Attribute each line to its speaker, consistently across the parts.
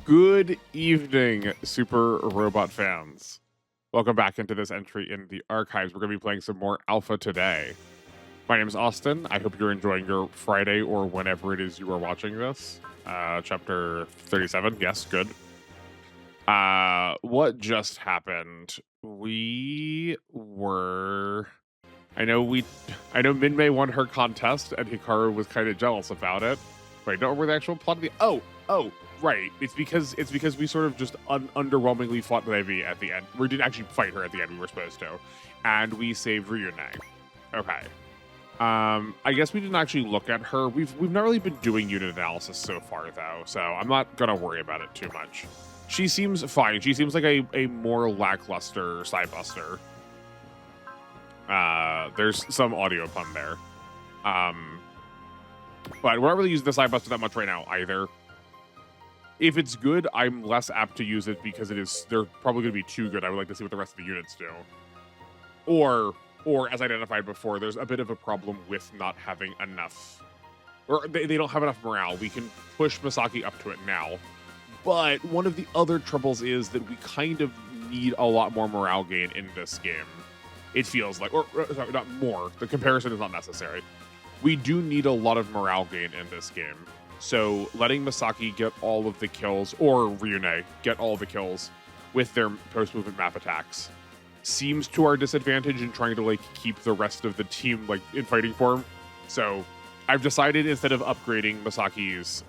Speaker 1: Good evening, Super Robot fans. Welcome back into this entry in the archives. We're going to be playing some more Alpha today. My name is Austin. I hope you're enjoying your Friday or whenever it is you are watching this. Chapter 37. Yes, good. What just happened? I know Minmay won her contest and Hikaru was kind of jealous about it. But I don't remember the actual plot of the right. It's because we sort of just underwhelmingly fought Levi at the end. We didn't actually fight her at the end. We were supposed to, and we saved Ryune. Okay. I guess we didn't actually look at her. We've not really been doing unit analysis so far though, so I'm not gonna worry about it too much. She seems fine. She seems like a more lackluster Psybuster. There's some audio pun there. But we're not really using the Psybuster that much right now either. If it's good, I'm less apt to use it because they're probably going to be too good. I would like to see what the rest of the units do. Or as identified before, there's a bit of a problem with not having enough, or they don't have enough morale. We can push Misaki up to it now. But one of the other troubles is that we kind of need a lot more morale gain in this game. It feels like, or sorry, not more. The comparison is not necessary. We do need a lot of morale gain in this game. So letting Misaki get all of the kills, or Ryune get all the kills with their post-movement map attacks seems to our disadvantage in trying to keep the rest of the team in fighting form. So I've decided instead of upgrading Misaki's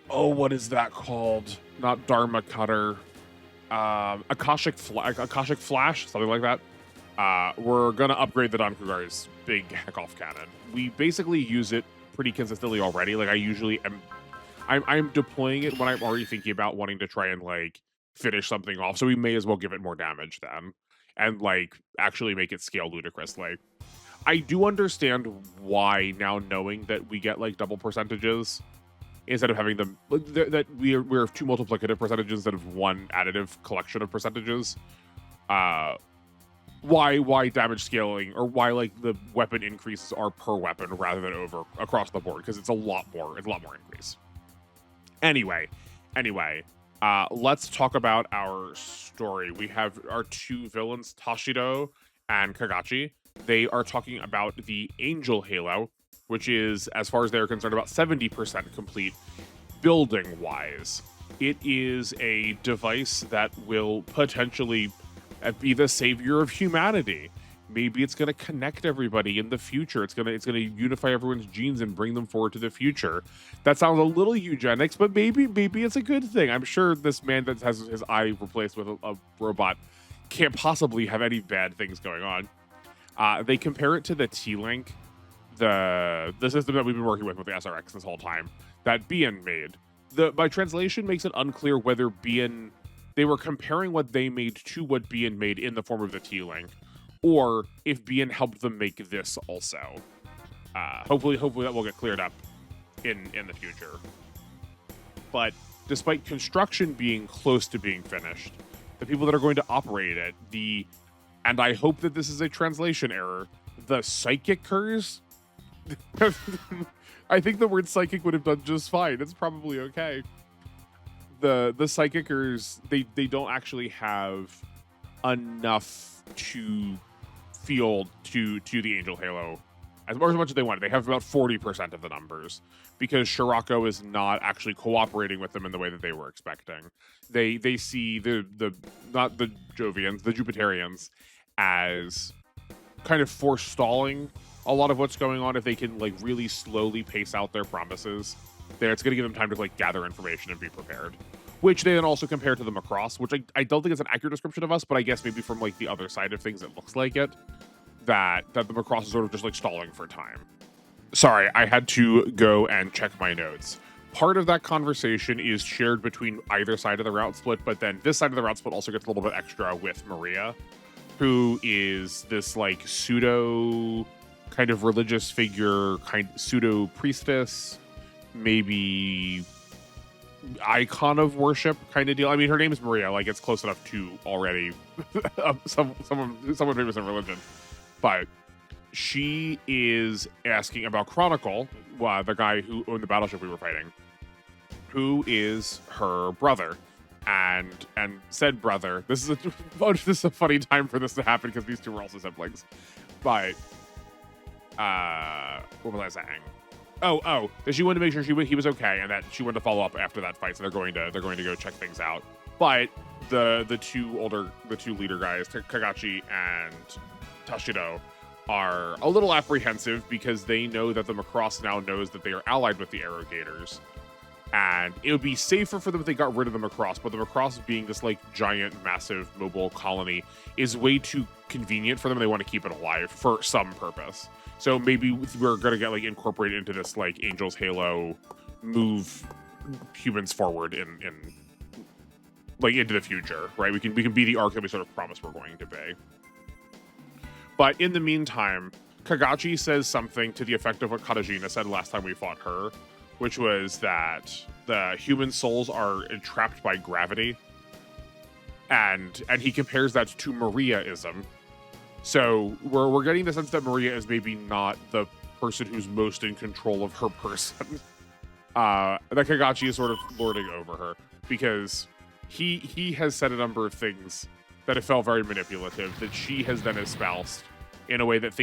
Speaker 1: what is that called? Not Dharma Cutter. Akashic Flash, something like that. We're gonna upgrade the Dankugar's big Heckoff cannon. We basically use it pretty consistently already. I usually am. I'm deploying it when I'm already thinking about wanting to try and finish something off. So we may as well give it more damage then, and actually make it scale ludicrously. I do understand why now, knowing that we get double percentages instead of having them that we're two multiplicative percentages instead of one additive collection of percentages. Why damage scaling, or why the weapon increases are per weapon rather than across the board, because it's a lot more increase. Anyway, let's talk about our story. We have our two villains, Tashido and Kagachi. They are talking about the Angel Halo, which is, as far as they're concerned, about 70% complete building wise. It is a device that will potentially be the savior of humanity. Maybe it's going to connect everybody in the future. It's going to unify everyone's genes and bring them forward to the future. That sounds a little eugenics, but maybe it's a good thing. I'm sure this man that has his eye replaced with a robot can't possibly have any bad things going on. They compare it to the T-Link, the system that we've been working with the SRX this whole time, that Bien made. My translation makes it unclear whether Bien, they were comparing what they made to what Bien made in the form of the T-Link, or if Bien helped them make this also. Hopefully that will get cleared up in the future. But despite construction being close to being finished, the people that are going to operate it, and I hope that this is a translation error, the Psychicers, I think the word psychic would have done just fine. It's probably okay. The Psychicers, they don't actually have enough to field to the Angel Halo as much as they want. They have about 40% of the numbers because Shirako is not actually cooperating with them in the way that they were expecting. They see the not the Jovians, the Jupiterians, as kind of forestalling a lot of what's going on. If they can really slowly pace out their promises, there it's going to give them time to gather information and be prepared, which they then also compare to the Macross, which I don't think is an accurate description of us, but I guess maybe from the other side of things it looks like it, that the Macross is sort of just stalling for time. Sorry, I had to go and check my notes. Part of that conversation is shared between either side of the route split, but then this side of the route split also gets a little bit extra with Maria, who is this pseudo kind of religious figure, pseudo priestess, maybe icon of worship kind of deal. I mean, her name is Maria. It's close enough to already someone famous in religion. But she is asking about Chronicle, the guy who owned the battleship we were fighting, who is her brother. And said brother, this is a funny time for this to happen because these two are also siblings. But what was I saying? Oh, that she wanted to make sure he was okay, and that she wanted to follow up after that fight. So they're going to go check things out. But the two leader guys, Kagachi and Tashido, are a little apprehensive because they know that the Macross now knows that they are allied with the Arrogators. And it would be safer for them if they got rid of the Macross, but the Macross being this like giant, massive, mobile colony is way too convenient for them. They want to keep it alive for some purpose. So maybe we're gonna get like incorporated into this like Angel's Halo, move humans forward in like into the future, right? We can be the arc that we sort of promised we're going to be. But in the meantime, Kagachi says something to the effect of what Katajina said last time we fought her, which was that the human souls are entrapped by gravity. And he compares that to Mariaism. So we're getting the sense that Maria is maybe not the person who's most in control of her person. That Kagachi is sort of lording over her because he has said a number of things that have felt very manipulative that she has then espoused in a way that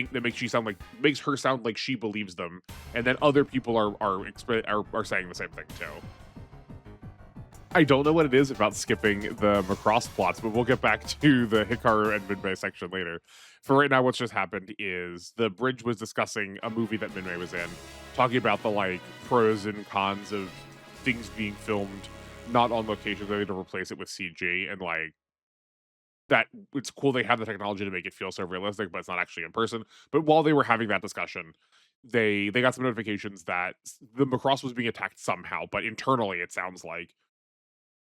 Speaker 1: makes her sound like she believes them, and then other people are saying the same thing too. I don't know what it is about skipping the Macross plots, but we'll get back to the Hikaru and Minmay section later. For right now, what's just happened is the bridge was discussing a movie that Minmay was in, talking about the like pros and cons of things being filmed not on location, they had to replace it with CG, and like that it's cool they have the technology to make it feel so realistic, but it's not actually in person. But while they were having that discussion, they got some notifications that the Macross was being attacked somehow, but internally it sounds like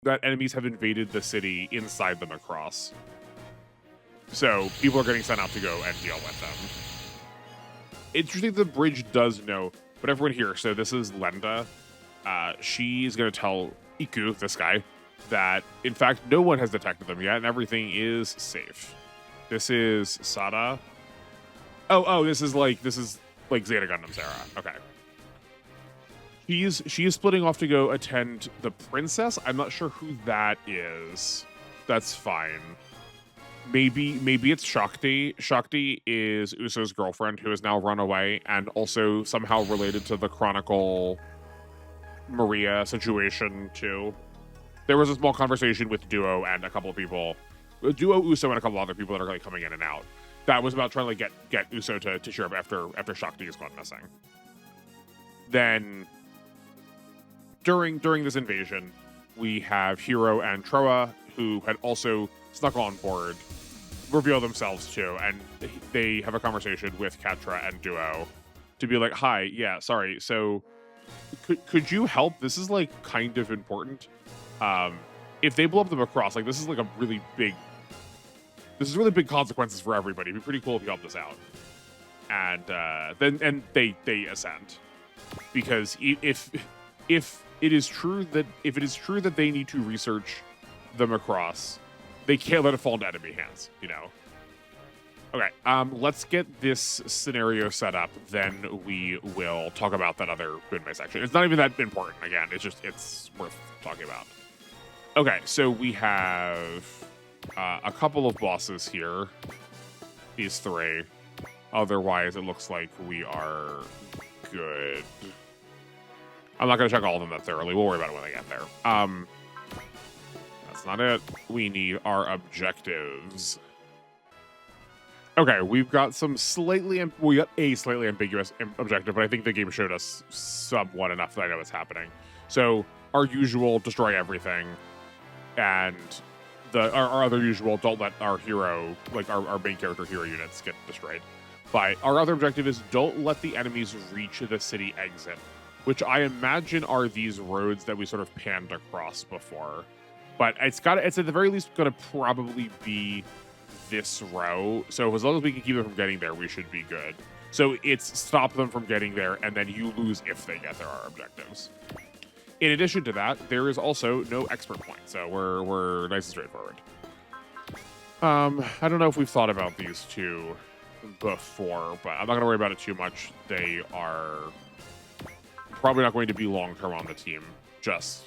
Speaker 1: that enemies have invaded the city inside the Macross. So people are getting sent out to go and deal with them. Interesting, the bridge does know, but everyone here, so this is Lenda. She's going to tell Iku, this guy, that in fact no one has detected them yet and everything is safe. This is Sada. Oh, this is like Zeta Gundam's era. Okay. She is splitting off to go attend the princess. I'm not sure who that is. That's fine. Maybe it's Shakti. Shakti is Uso's girlfriend who has now run away and also somehow related to the Chronicle Maria situation too. There was a small conversation with Duo and a couple of people, Duo, Uso, and a couple other people that are like coming in and out. That was about trying to like get Uso to cheer up after Shakti has gone missing. Then during this invasion, we have Hiro and Troa, who had also snuck on board, reveal themselves too, and they have a conversation with Catra and Duo to be like, "Hi, yeah, sorry. So could you help? This is like kind of important. If they blow up the Macross, like this is really big consequences for everybody. It'd be pretty cool if you helped us out." And then they assent, because if it is true that they need to research the Macross, they can't let it fall into enemy hands, you know. Okay, let's get this scenario set up, then we will talk about that other Minmay section. It's not even that important, again, it's worth talking about. Okay, so we have a couple of bosses here, these three. Otherwise, it looks like we are good. I'm not going to check all of them that thoroughly. We'll worry about it when I get there. That's not it. We need our objectives. Okay, we got a slightly ambiguous objective, but I think the game showed us somewhat enough that I know what's happening. So our usual, destroy everything, and our other usual, don't let our hero, like our main character hero units get destroyed. But our other objective is don't let the enemies reach the city exit, which I imagine are these roads that we sort of panned across before. But it's at the very least going to probably be this row. So as long as we can keep them from getting there, we should be good. So it's stop them from getting there, and then you lose if they get there, our objectives. In addition to that, there is also no expert point, so we're nice and straightforward. I don't know if we've thought about these two before, but I'm not going to worry about it too much. They are probably not going to be long-term on the team just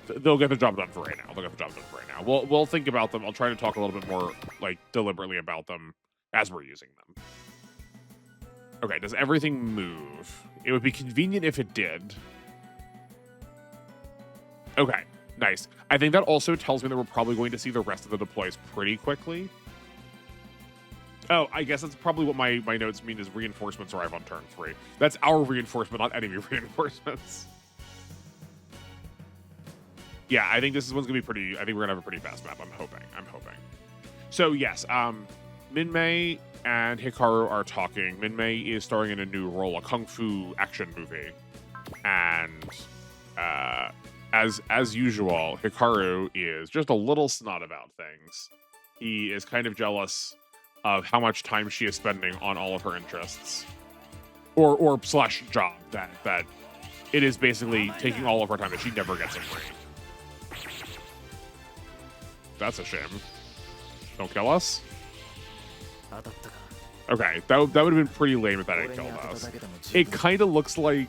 Speaker 1: they'll get the job done for right now. They'll get the job done for right now. We'll think about them. I'll try to talk a little bit more like deliberately about them as we're using them. Okay, does everything move? It would be convenient if it did. Okay, nice. I think that also tells me that we're probably going to see the rest of the deploys pretty quickly. Oh, I guess that's probably what my notes mean is reinforcements arrive on turn 3. That's our reinforcement, not enemy reinforcements. Yeah, I think this one's gonna be pretty. I think we're gonna have a pretty fast map. I'm hoping. So yes, Minmay and Hikaru are talking. Minmay is starring in a new role, a kung fu action movie, and as usual, Hikaru is just a little snot about things. He is kind of jealous of how much time she is spending on all of her interests, or slash job that it is basically taking all of her time that she never gets a break. That's a shame. Don't kill us. Okay, that would have been pretty lame if that had killed us. It kind of looks like,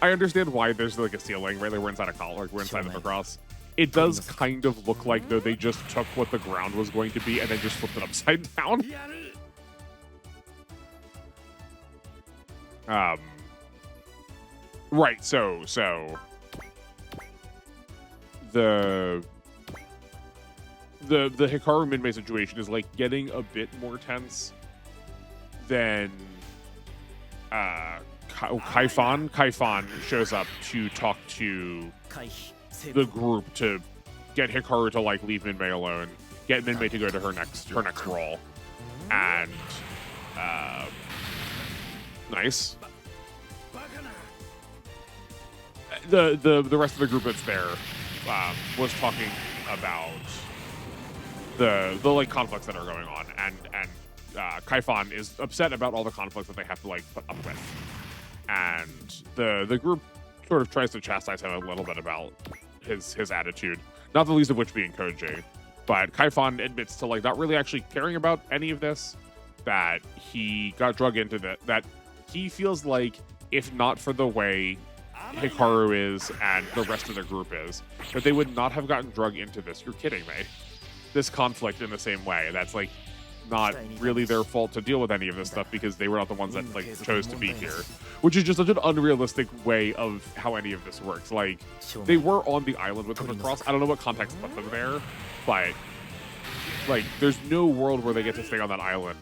Speaker 1: I understand why there's like a ceiling, right? Like we're inside a collar, like we're inside of a cross. It does kind of look like though they just took what the ground was going to be and then just flipped it upside down. Right. So the Hikaru Minmay situation is like getting a bit more tense than Kaifan. Kaifan shows up to talk to the group to get Hikaru to like leave Minmay alone, get Minmay to go to her next role, and nice. The rest of the group that's there was talking about the like conflicts that are going on, and Kaifan is upset about all the conflicts that they have to like put up with, and the group sort of tries to chastise him a little bit about his attitude, not the least of which being Koji. But Kaifan admits to like not really actually caring about any of this, that he got drug into that he feels like if not for the way Hikaru is and the rest of the group is, that they would not have gotten drug into this. You're kidding me. This conflict in the same way. That's like not really their fault to deal with any of this stuff because they were not the ones that like chose to be here, which is just such an unrealistic way of how any of this works. Like they were on the island with them across. I don't know what context put them there, but like there's no world where they get to stay on that island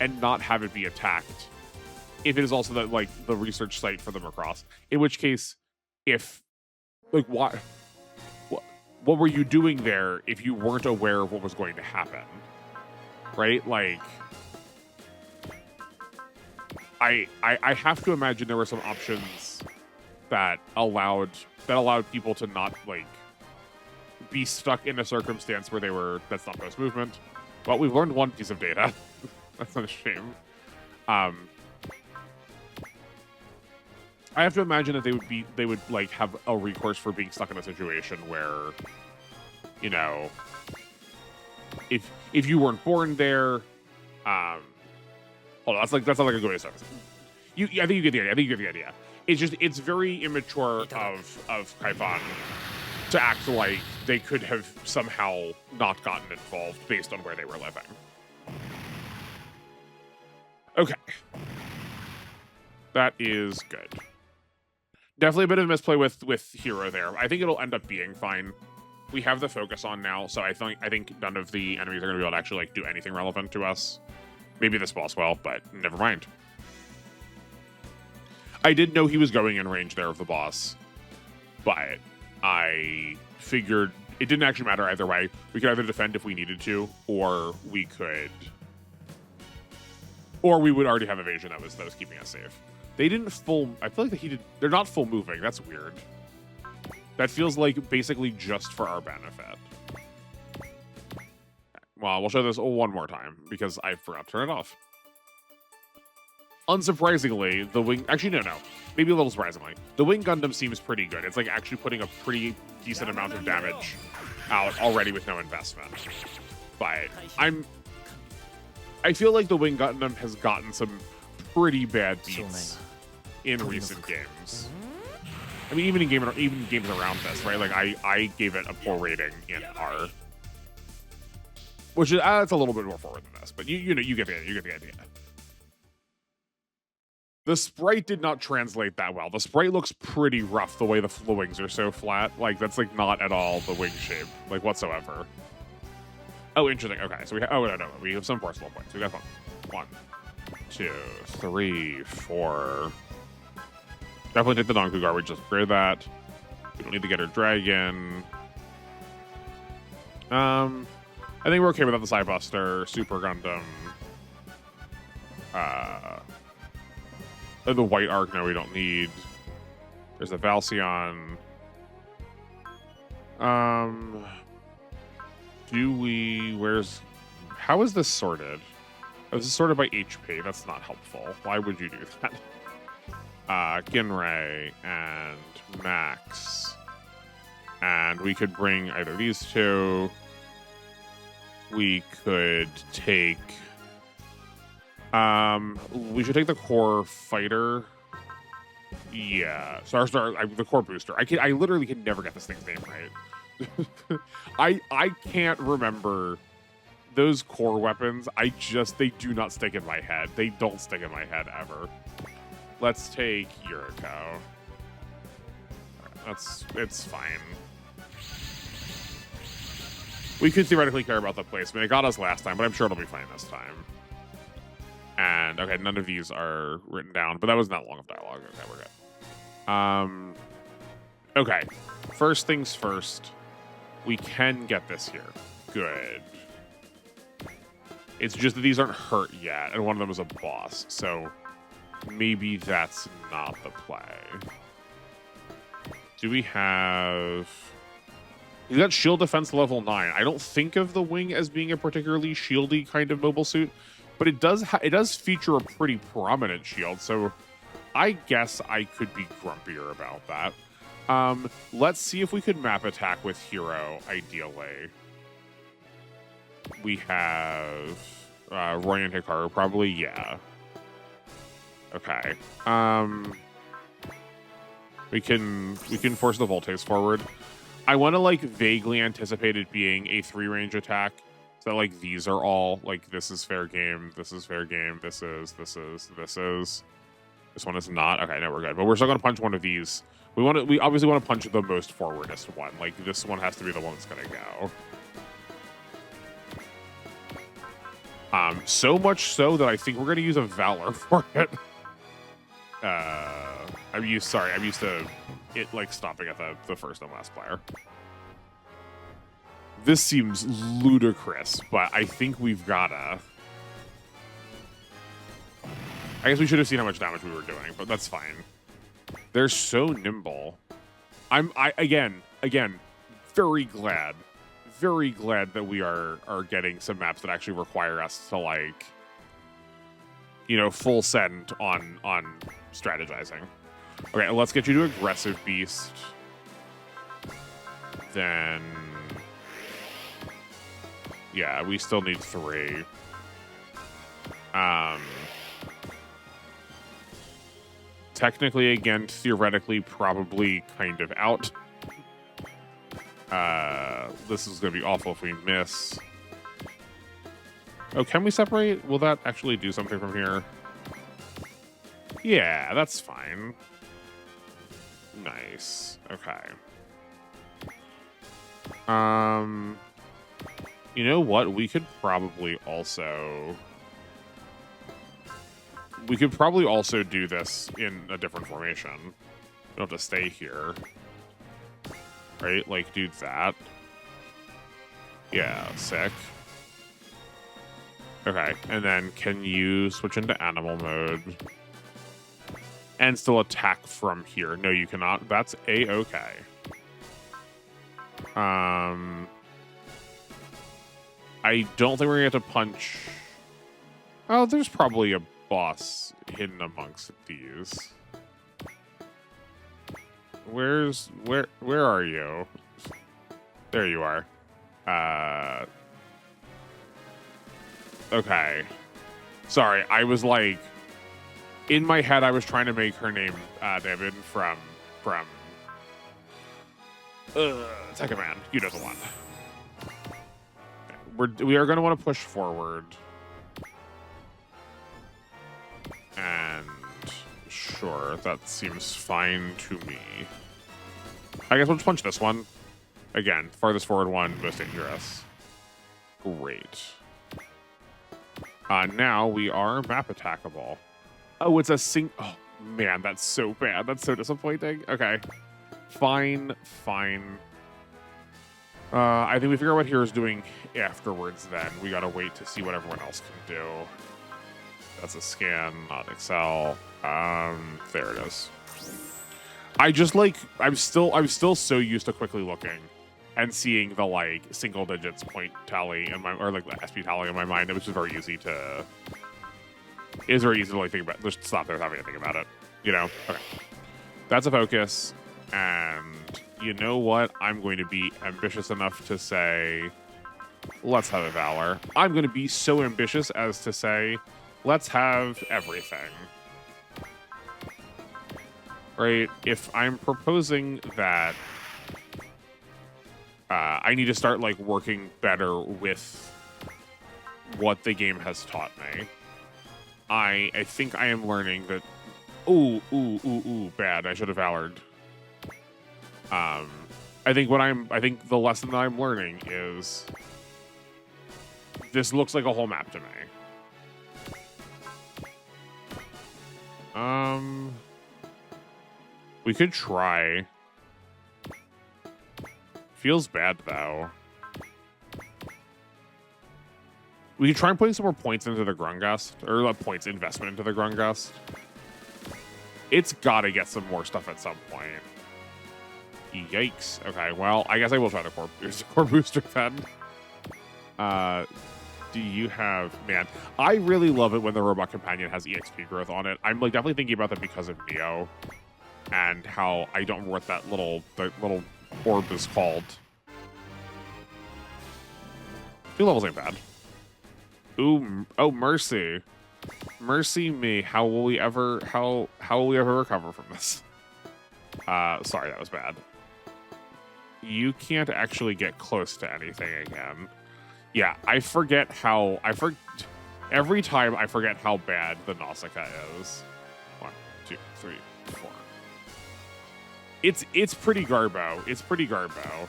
Speaker 1: and not have it be attacked if it is also that like the research site for them across. In which case, if like what were you doing there if you weren't aware of what was going to happen? Right? Like, I have to imagine there were some options that allowed people to not like be stuck in a circumstance where that's not post movement. But we've learned one piece of data. That's not a shame. I have to imagine that they would like have a recourse for being stuck in a situation where, you know, if you weren't born there, hold on, that's not like a good way to start. I think you get the idea. It's just it's very immature of Kaifan to act like they could have somehow not gotten involved based on where they were living. Okay, that is good. Definitely a bit of a misplay with Hero there. I think it'll end up being fine. We have the focus on now, so I think none of the enemies are going to be able to actually like do anything relevant to us. Maybe this boss will, but never mind. I did know he was going in range there of the boss, but I figured it didn't actually matter either way. We could either defend if we needed to, or we would already have evasion that was keeping us safe. They didn't full. I feel like they're not full moving. That's weird. That feels like basically just for our benefit. Well, we'll show this one more time because I forgot to turn it off. Unsurprisingly, the wing... Actually, no. Maybe a little surprisingly. The Wing Gundam seems pretty good. It's like actually putting a pretty decent amount of damage out already with no investment. But I feel like the Wing Gundam has gotten some pretty bad beats in recent games. I mean, even games around this, right? Like I gave it a poor rating in R, which is that's a little bit more forward than this, but you know you get the idea. The sprite did not translate that well. The sprite looks pretty rough the way the wings are so flat. Like that's like not at all the wing shape, like whatsoever. Oh, interesting. Okay, so we no, we have some forcible points. We got fun. 1, 2, 3, 4. Definitely take the Donkugar. We just upgrade that. We don't need to get our dragon. I think we're okay without the Psybuster, Super Gundam. The White Arc, no, we don't need. There's the Valsion. How is this sorted? Oh, this is sorted by HP. That's not helpful. Why would you do that? Ginrei and Max. And we could bring either these two. We could take... we should take the core fighter. Yeah. The core booster. I literally can never get this thing's name right. I can't remember those core weapons. They do not stick in my head. They don't stick in my head ever. Let's take Yuriko. It's fine. We could theoretically care about the placement. It got us last time, but I'm sure it'll be fine this time. And okay, none of these are written down, but that was not long of dialogue. Okay, we're good. Okay, first things first. We can get this here. Good. It's just that these aren't hurt yet, and one of them is a boss, so maybe that's not the play. Do we have... He's got shield defense level 9. I don't think of the wing as being a particularly shieldy kind of mobile suit, but it does feature a pretty prominent shield, so I guess I could be grumpier about that. Let's see if we could map attack with Hero, ideally. We have Roy and Hikaru, probably, yeah. Okay. We can force the Voltes forward. I want to like vaguely anticipate it being a 3-range attack. So like these are all like this is fair game, this is fair game, this is. This one is not. Okay, no, we're good. But we're still gonna punch one of these. We obviously want to punch the most forwardest one. Like this one has to be the one that's gonna go. So much so that I think we're gonna use a Valor for it. I'm used to it like stopping at the first and last player. This seems ludicrous, but I think we've gotta. I guess we should have seen how much damage we were doing, but that's fine. They're so nimble. Again, very glad that we are getting some maps that actually require us to like, you know, full send on strategizing. Okay, let's get you to aggressive beast. Then, yeah, we still need 3. Technically, again, theoretically, probably kind of out. This is going to be awful if we miss. Oh, can we separate? Will that actually do something from here? Yeah, that's fine. Nice. Okay. You know what? We could probably also do this in a different formation. We don't have to stay here. Right? Like, do that. Yeah, sick. Okay, and then can you switch into animal mode? And still attack from here. No, you cannot. That's A-okay. I don't think we're going to have to punch... Oh, there's probably a boss hidden amongst these. Where are you? There you are. Okay. Sorry, I was like... In my head, I was trying to make her name Devin from Second man, you know the one. We are going to want to push forward. And sure, that seems fine to me. I guess we'll just punch this one. Again, farthest forward one, most dangerous. Great. Now we are map attackable. Oh, it's a oh, man, that's so bad. That's so disappointing. Okay. Fine. I think we figure out what Hero's doing afterwards then. We gotta wait to see what everyone else can do. That's a scan, not Excel. There it is. I just like, I'm still so used to quickly looking and seeing the like single digits point tally in my, or like the SP tally in my mind. It was just very easy to, it is very easy to like think about, just stop there without having to think about it, you know? Okay. That's a focus. And you know what? I'm going to be ambitious enough to say, let's have a Valor. I'm going to be so ambitious as to say, let's have everything. Right? If I'm proposing that I need to start like working better with what the game has taught me, I think I am learning that, ooh, bad. I should have Valored. I think the lesson that I'm learning is this looks like a whole map to me. We could try. Feels bad though. We could try and put some more points into the Grungust, or points investment into the Grungust. It's gotta get some more stuff at some point. Yikes. Okay, well, I guess I will try the core booster then. Do you have... Man, I really love it when the Robot Companion has EXP growth on it. I'm like definitely thinking about that because of Neo and how I don't remember what that little orb is called. 2 levels ain't bad. Ooh, oh, mercy. Mercy me. How will we ever recover from this? Sorry, that was bad. You can't actually get close to anything again. Yeah, I forget how... every time I forget how bad the Nausicaa is. 1, 2, 3, 4. It's pretty garbo. It's pretty garbo.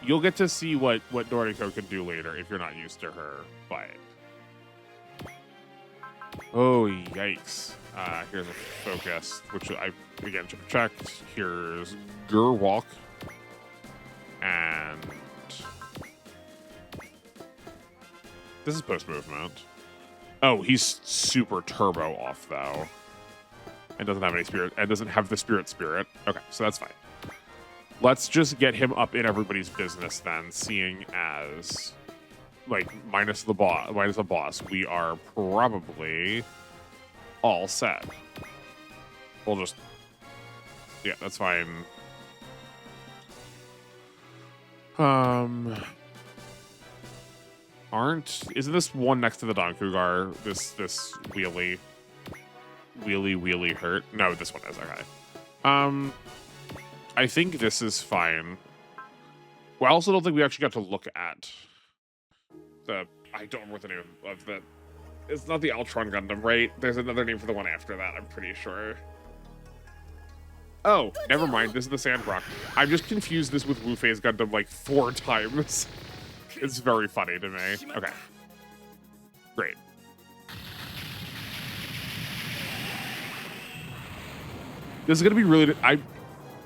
Speaker 1: You'll get to see what Noriko can do later if you're not used to her, but... Oh, yikes. Here's a focus, which I, again, checked. Here's Gerwalk. And... this is post-movement. Oh, he's super turbo off, though. And doesn't have any spirit, and doesn't have the spirit. Okay, so that's fine. Let's just get him up in everybody's business then, seeing as, like, minus the boss, we are probably all set. We'll just, yeah, that's fine. Isn't this one next to the Don Cougar, this wheelie hurt? No, this one is, okay. I think this is fine. Well, I also don't think we actually got to look at I don't remember what the name of that. It's not the Ultron Gundam, right? There's another name for the one after that, I'm pretty sure. Oh, never mind. This is the Sandrock. I've just confused this with Wu-Fei's Gundam like 4 times. It's very funny to me. Okay. Great. This is gonna be really...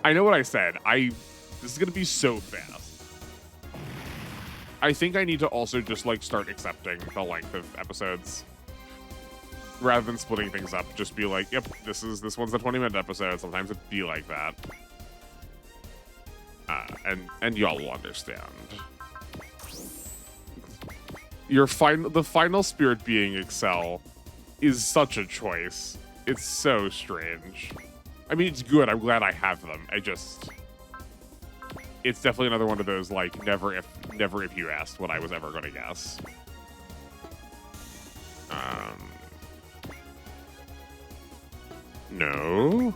Speaker 1: I know what I said. This is gonna be so fast. I think I need to also just like start accepting the length of episodes rather than splitting things up. Just be like, yep, this one's a 20-minute episode. Sometimes it'd be like that, and y'all will understand. The final spirit being Excel is such a choice. It's so strange. I mean, it's good. I'm glad I have them. It's definitely another one of those, like, never if you asked what I was ever going to guess. No.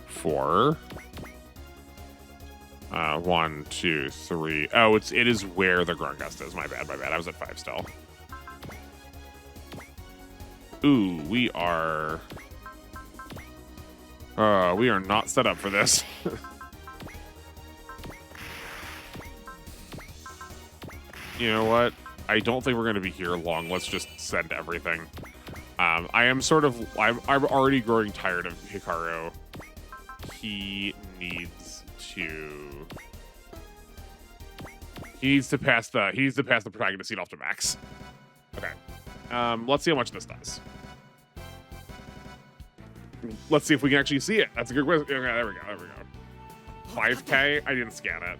Speaker 1: 4. 1, 2, 3. Oh, it is where the Grungust is. My bad. I was at 5 still. Ooh, we are not set up for this. You know what? I don't think we're going to be here long. Let's just send everything. I'm already growing tired of Hikaru. He needs to pass the protagonist seat off to Max. Okay. Let's see how much this does. Let's see if we can actually see it. That's a good question. Okay, there we go. 5K? I didn't scan it.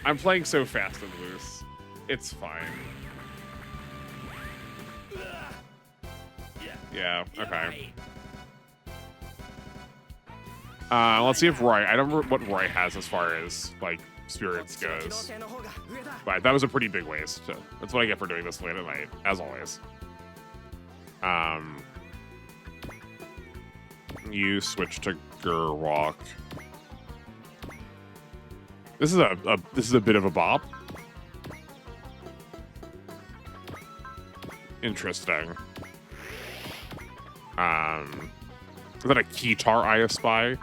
Speaker 1: I'm playing so fast and loose. It's fine. Yeah, okay. Let's see if Roy... I don't remember what Roy has as far as, like, spirits goes. But that was a pretty big waste. So that's what I get for doing this late at night, as always. You switch to Gerwalk. This is a bit of a bop. Interesting. Is that a Kitar I Espy?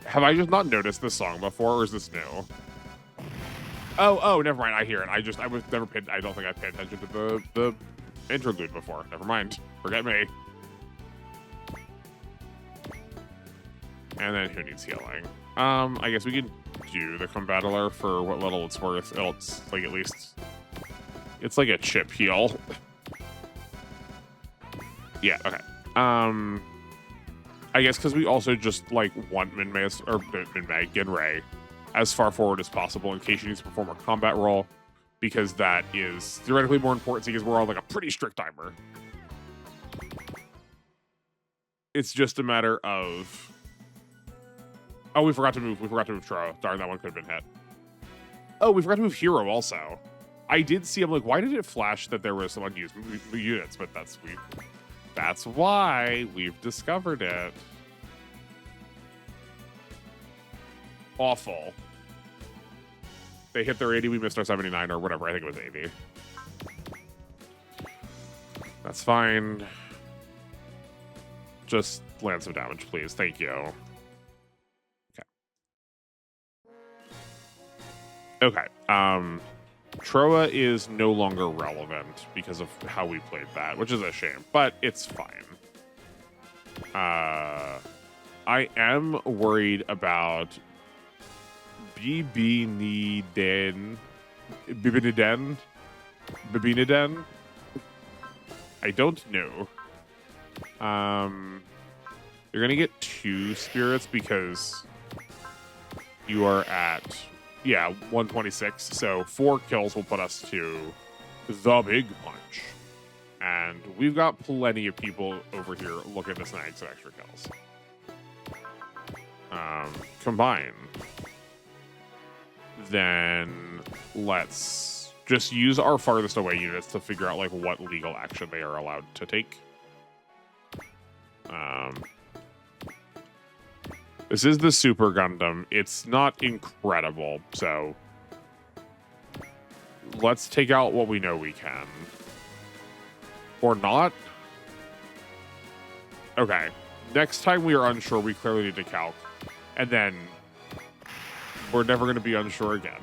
Speaker 1: Have I just not noticed this song before, or is this new? Oh, never mind. I hear it. I don't think I paid attention to the interlude before. Never mind. Forget me. And then who needs healing? I guess we could do the Combattler for what little it's worth. It's like at least it's like a chip heal. Yeah, okay. I guess because we also just like want Minmay Genrei as far forward as possible in case she needs to perform a combat role, because that is theoretically more important because we're on like a pretty strict timer. It's just a matter of... Oh, we forgot to move Tro. Darn, that one could have been hit. Oh, we forgot to move Hero also. I did see, I'm like, why did it flash that there was some unused units? But that's why we've discovered it. Awful. They hit their 80, we missed our 79 or whatever. I think it was 80. That's fine. Just land some damage, please. Thank you. Okay. Troa is no longer relevant because of how we played that, which is a shame, but it's fine. I am worried about Bibiniden. I don't know. You're gonna get 2 spirits because you are at 126. So 4 kills will put us to the big punch, and we've got plenty of people over here looking to snag some extra kills. Combine. Then let's just use our farthest away units to figure out like what legal action they are allowed to take. This is the Super Gundam. It's not incredible, so let's take out what we know we can. Or not? Okay. Next time we are unsure, we clearly need to calc. And then we're never going to be unsure again.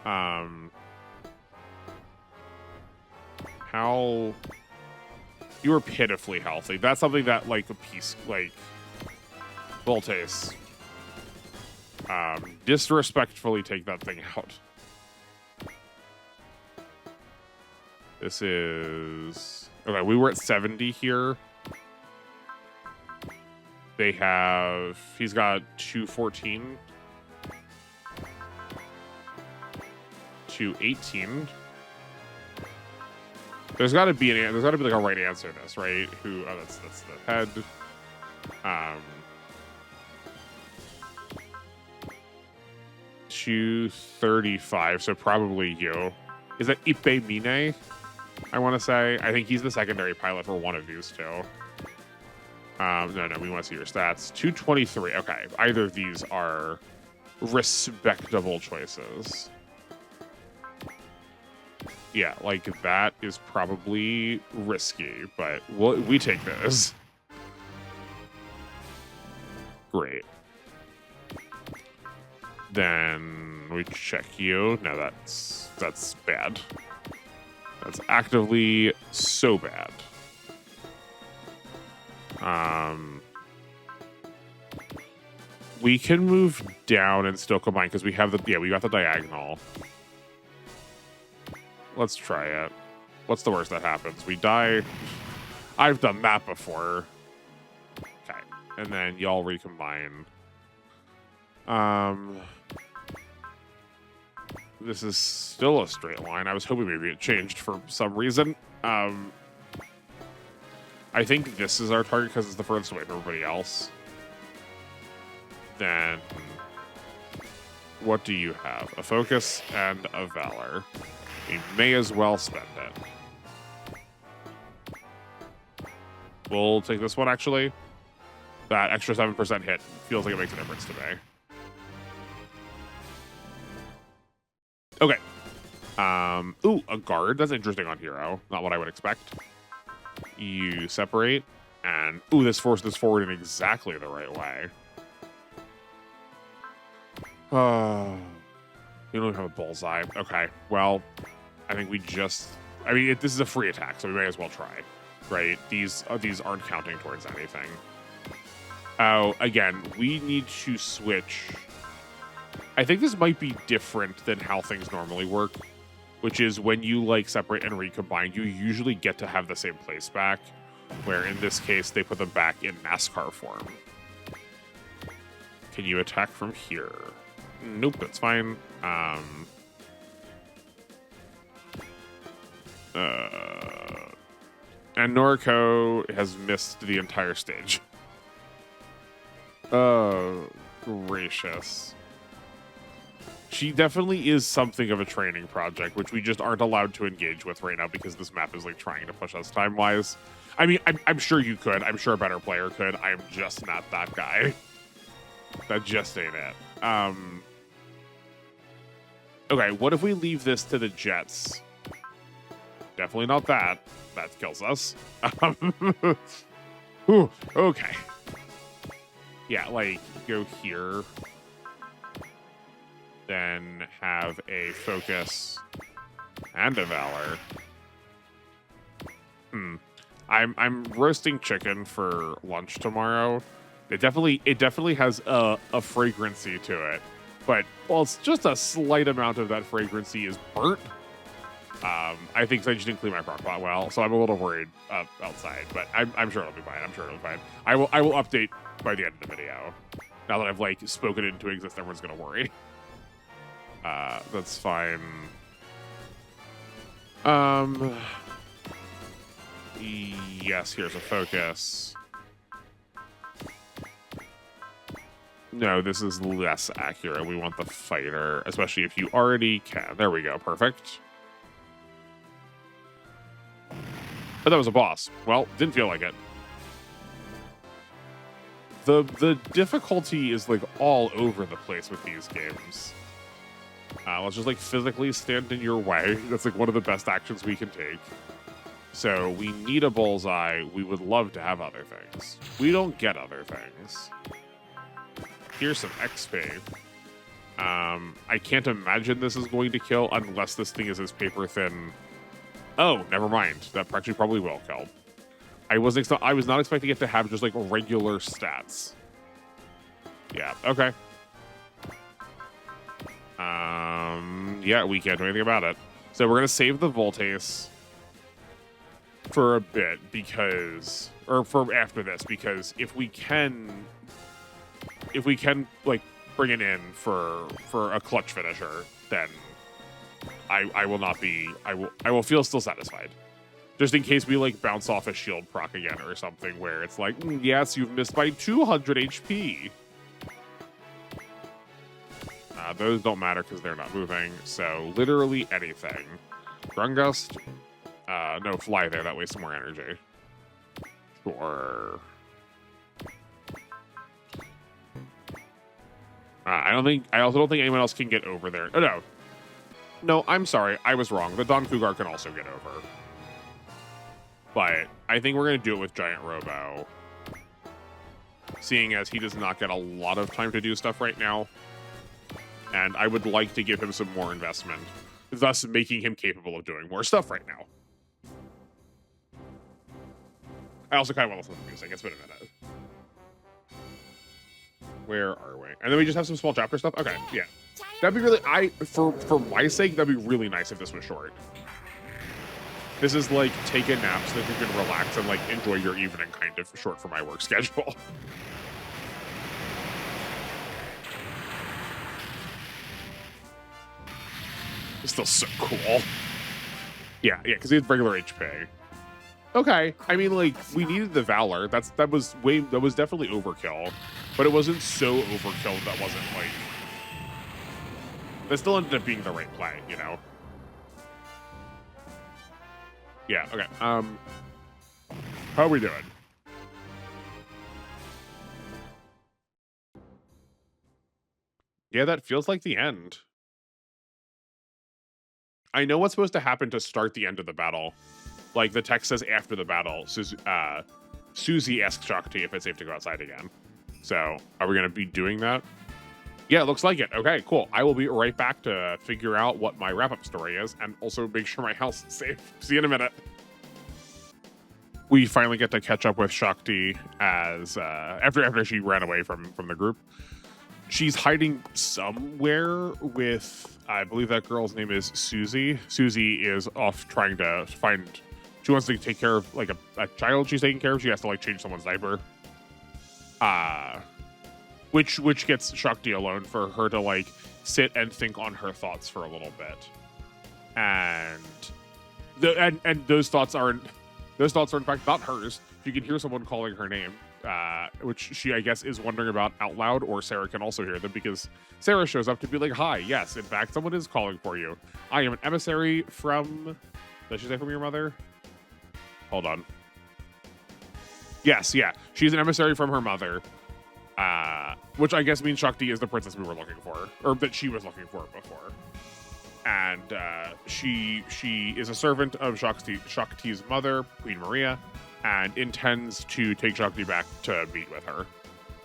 Speaker 1: How... You were pitifully healthy. That's something that, like, a piece, like... Voltace. Disrespectfully take that thing out. This is... Okay, we were at 70 here. They have... He's got 214. 218. There's got to be like a right answer to this, right? Oh, that's the head. 235, so probably you. Is that Ippei Mine? I want to say. I think he's the secondary pilot for one of these two. No, we want to see your stats. 223. Okay, either of these are respectable choices. Yeah, like that is probably risky, but we take this. Great. Then we check you. No, that's bad. That's actively so bad. We can move down and still combine because we have we got the diagonal. Let's try it. What's the worst that happens? We die. I've done that before. Okay. And then y'all recombine. This is still a straight line. I was hoping maybe it changed for some reason. I think this is our target because it's the furthest away from everybody else. Then what do you have? A focus and a valor. We may as well spend it. We'll take this one, actually. That extra 7% hit feels like it makes a difference to me. Okay. Ooh, a guard. That's interesting on hero. Not what I would expect. You separate, and ooh, this forces this forward in exactly the right way. You don't have a bullseye. Okay, well, I think we just... I mean, this is a free attack, so we may as well try, right? These aren't counting towards anything. Oh, again, we need to switch. I think this might be different than how things normally work, which is when you, like, separate and recombine, you usually get to have the same place back, where in this case, they put them back in NASCAR form. Can you attack from here? Nope, that's fine. And Noriko has missed the entire stage. Oh, gracious. She definitely is something of a training project, which we just aren't allowed to engage with right now because this map is like trying to push us time-wise. I mean, I'm sure you could. I'm sure a better player could. I'm just not that guy. That just ain't it. Okay, what if we leave this to the Jets? Definitely not that. That kills us. Ooh, okay. Yeah, like, go here. Then have a focus and a valor. I'm roasting chicken for lunch tomorrow. It definitely has a fragrancy to it, but well, it's just a slight amount of that fragrancy is burnt. I think I just didn't clean my crock pot well, so I'm a little worried outside, but I'm sure it'll be fine. I'm sure it'll be fine. I will update by the end of the video. Now that I've like spoken it into existence, everyone's gonna worry. That's fine. Yes, here's a focus. No, this is less accurate. We want the fighter, especially if you already can. There we go. Perfect. But that was a boss. Well, didn't feel like it. The difficulty is like all over the place with these games. Let's just like physically stand in your way. That's like one of the best actions we can take. So we need a bullseye. We would love to have other things. We don't get other things. Here's some XP. I can't imagine this is going to kill unless this thing is as paper thin. Oh, never mind. That actually probably will kill. I was not expecting it to have just like regular stats. Yeah, okay. Yeah, we can't do anything about it. So we're gonna save the Voltace for a bit because, or for after this, because if we can like bring it in for a clutch finisher, then I will not be, I will feel still satisfied. Just in case we like bounce off a shield proc again or something where it's like, yes, you've missed by 200 HP. Those don't matter because they're not moving. So literally anything. Grungust? No, fly there. That wastes more energy. Sure. I also don't think anyone else can get over there. Oh, no, I'm sorry. I was wrong. The Don Cougar can also get over. But I think we're going to do it with Giant Robo. Seeing as he does not get a lot of time to do stuff right now. And I would like to give him some more investment, thus making him capable of doing more stuff right now. I also kind of want to listen to the music. It's been a minute. Where are we? And then we just have some small chapter stuff? Okay, yeah. That'd be really, for my sake, that'd be really nice if this was short. This is like take a nap so that you can relax and like enjoy your evening kind of short for my work schedule. It's still so cool. Yeah, because he had regular HP. Okay, I mean, like, we needed the Valor. That was definitely overkill, but it wasn't so overkill that wasn't like. That still ended up being the right play, you know. Yeah. Okay. How are we doing? Yeah, that feels like the end. I know what's supposed to happen to start the end of the battle. Like, the text says after the battle, Susie asks Shakti if it's safe to go outside again. So, are we going to be doing that? Yeah, it looks like it. Okay, cool. I will be right back to figure out what my wrap-up story is and also make sure my house is safe. See you in a minute. We finally get to catch up with Shakti as after she ran away from the group. She's hiding somewhere with, I believe that girl's name is Susie. Susie is off trying to find, she wants to take care of like a child she's taking care of. She has to like change someone's diaper. Which gets Shakti alone for her to like sit and think on her thoughts for a little bit. And those thoughts aren't in fact not hers. You can hear someone calling her name. Which she, I guess, is wondering about out loud, or Sarah can also hear them because Sarah shows up to be like, hi, yes, in fact, someone is calling for you. I am an emissary from, did she say from your mother? Hold on. Yes, yeah, she's an emissary from her mother, which I guess means Shakti is the princess we were looking for, or that she was looking for before. And she is a servant of Shakti's mother, Queen Maria, and intends to take Shakti back to meet with her.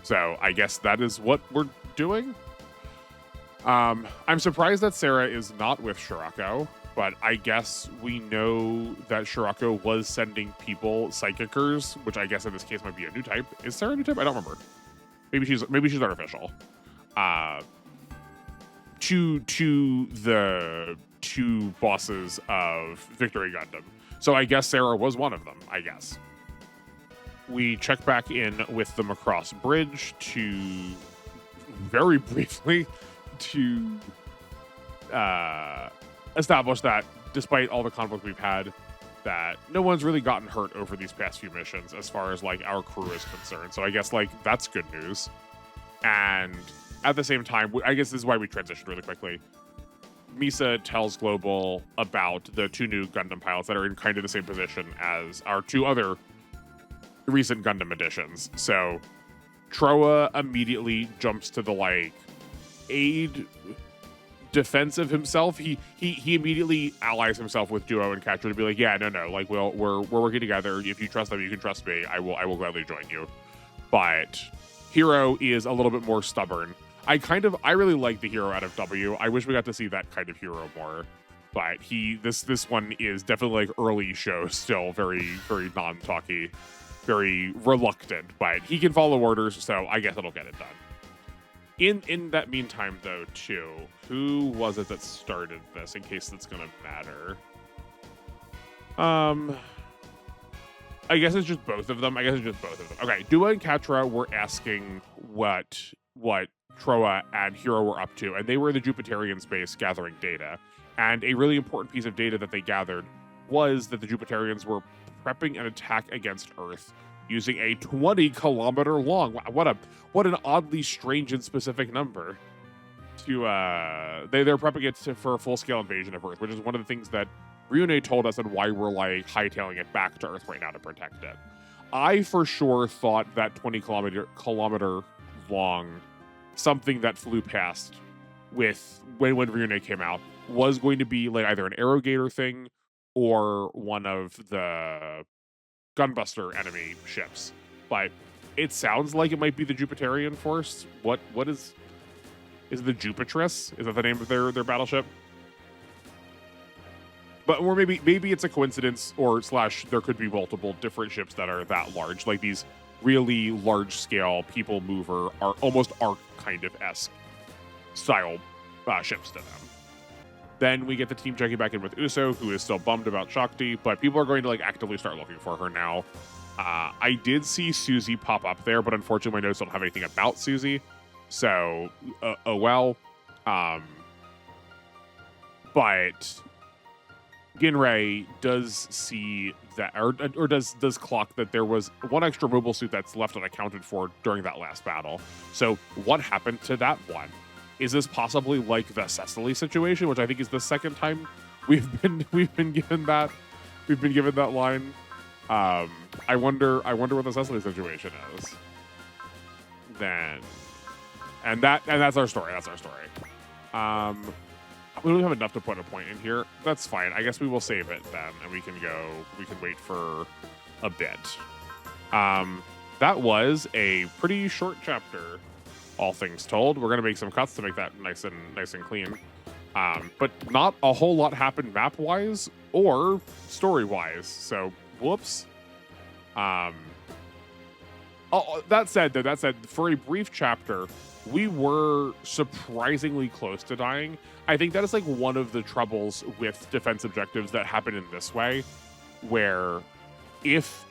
Speaker 1: So I guess that is what we're doing. I'm surprised that Sarah is not with Shirako, but I guess we know that Shirako was sending people Psychicers, which I guess in this case might be a new type. Is Sarah a new type? I don't remember. Maybe she's artificial. To the two bosses of Victory Gundam. So I guess Sarah was one of them, I guess. We check back in with the Macross Bridge to very briefly to establish that despite all the conflict we've had, that no one's really gotten hurt over these past few missions as far as like our crew is concerned. So I guess like that's good news. And at the same time, I guess this is why we transitioned really quickly. Misa tells Global about the two new Gundam pilots that are in kind of the same position as our two other recent Gundam additions. So Troa immediately jumps to the like aid defense of himself. He immediately allies himself with Duo and Catra to be like, yeah, no, like we're working together. If you trust them, you can trust me. I will gladly join you. But Hero is a little bit more stubborn. I really like the Hero out of W. I wish we got to see that kind of Hero more. But this one is definitely like early show still, very, very non-talky, very reluctant, but he can follow orders, so I guess it'll get it done. In that meantime, though, too, who was it that started this, in case that's gonna matter? I guess it's just both of them. Okay, Dua and Catra were asking what Troa and Hero were up to, and they were in the Jupiterian space gathering data. And a really important piece of data that they gathered was that the Jupiterians were prepping an attack against Earth using a 20-kilometer long. What an oddly strange and specific number. They're prepping it for a full-scale invasion of Earth, which is one of the things that Ryune told us and why we're like hightailing it back to Earth right now to protect it. I for sure thought that 20-kilometer long something that flew past with when Reune came out was going to be like either an Arrogator thing or one of the Gunbuster enemy ships. But it sounds like it might be the Jupiterian Force. What is it the Jupitris? Is that the name of their battleship? But or maybe it's a coincidence or / there could be multiple different ships that are that large. Like these really large scale people mover are almost Ark kind of esque style ships to them. Then we get the team checking back in with Uso, who is still bummed about Shakti, but people are going to like actively start looking for her now. I did see Susie pop up there, but unfortunately my notes don't have anything about Susie. So, well. But Ginrei does see that, or does clock that there was one extra mobile suit that's left unaccounted for during that last battle. So what happened to that one? Is this possibly like the Cecily situation, which I think is the second time we've been given that line? I wonder what the Cecily situation is. Then, and that's our story. We don't have enough to put a point in here. That's fine. I guess we will save it then, and we can wait for a bit. That was a pretty short chapter, all things told. We're gonna make some cuts to make that nice and clean. But not a whole lot happened map-wise or story-wise. So, whoops. That said, for a brief chapter, we were surprisingly close to dying. I think that is like one of the troubles with defense objectives that happen in this way, where if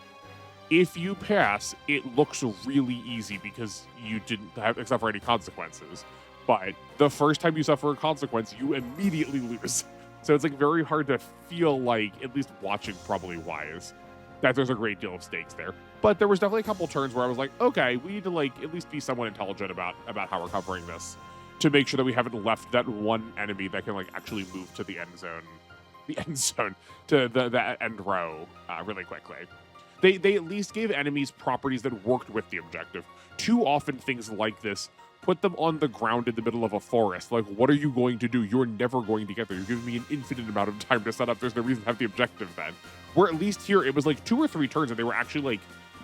Speaker 1: you pass, it looks really easy because you didn't suffer any consequences. But the first time you suffer a consequence, you immediately lose. So it's like very hard to feel like, at least watching probably wise, that there's a great deal of stakes there. But there was definitely a couple turns where I was like, okay, we need to like at least be somewhat intelligent about how we're covering this to make sure that we haven't left that one enemy that can like actually move to the end zone to the end row really quickly. They at least gave enemies properties that worked with the objective. Too often things like this put them on the ground in the middle of a forest. Like, what are you going to do? You're never going to get there. You're giving me an infinite amount of time to set up. There's no reason to have the objective then. Where at least here, it was like 2 or 3 turns and they were actually like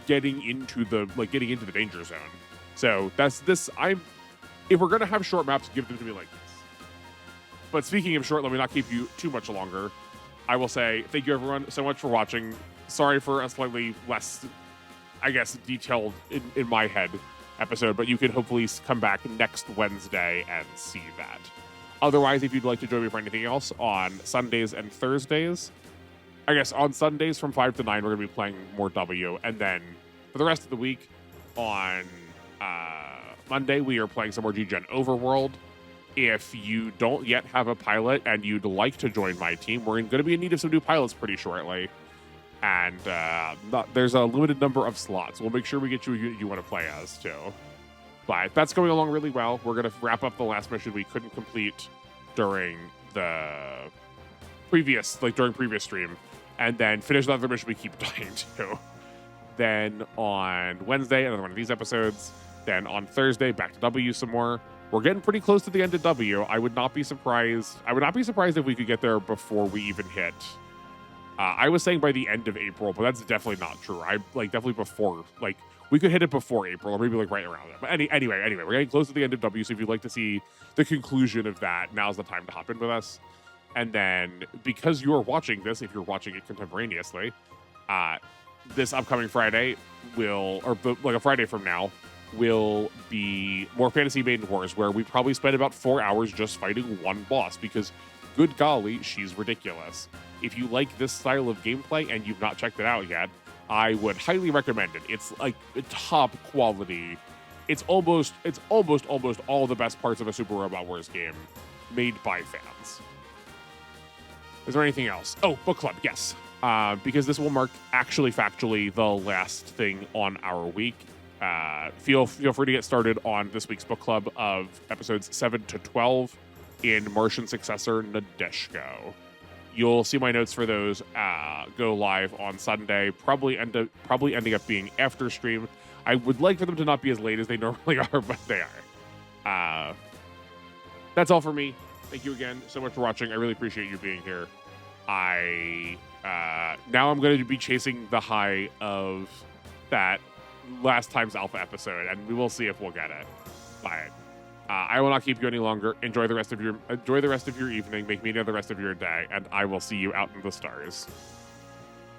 Speaker 1: getting into the danger zone. So that's this. If we're gonna have short maps, give them to me like this. But speaking of short, let me not keep you too much longer. I will say thank you everyone so much for watching. Sorry for a slightly less, I guess, detailed in my head episode, but you can hopefully come back next Wednesday and see that. Otherwise, if you'd like to join me for anything else on Sundays and Thursdays, I guess on Sundays from 5 to 9, we're going to be playing more W. And then for the rest of the week, on Monday, we are playing some more G-Gen Overworld. If you don't yet have a pilot and you'd like to join my team, we're going to be in need of some new pilots pretty shortly. And there's a limited number of slots. We'll make sure we get you want to play as, too. But that's going along really well. We're going to wrap up the last mission we couldn't complete during the previous stream, and then finish another mission we keep dying to. Then on Wednesday, another one of these episodes. Then on Thursday, back to W some more. We're getting pretty close to the end of W. I would not be surprised if we could get there before we even hit. I was saying by the end of April, but that's definitely not true. I definitely before, we could hit it before April, or maybe right around it. But anyway, we're getting close to the end of W. So if you'd like to see the conclusion of that, now's the time to hop in with us. And then because you are watching this, if you're watching it contemporaneously, this upcoming Friday a Friday from now, will be more Fantasy Maiden Wars, where we probably spend about 4 hours just fighting one boss because, good golly, she's ridiculous. If you like this style of gameplay and you've not checked it out yet, I would highly recommend it. It's like top quality. It's almost all the best parts of a Super Robot Wars game made by fans. Is there anything else? Oh, book club, yes. Because this will mark actually factually the last thing on our week. Feel free to get started on this week's book club of episodes 7 to 12 in Martian Successor Nadeshiko. You'll see my notes for those go live on Sunday, probably ending up being after stream. I would like for them to not be as late as they normally are, but they are. That's all for me. Thank you again so much for watching. I really appreciate you being here. Now I'm going to be chasing the high of that last time's alpha episode, and we will see if we'll get it. But I will not keep you any longer. Enjoy the rest of your evening. Make media the rest of your day, and I will see you out in the stars.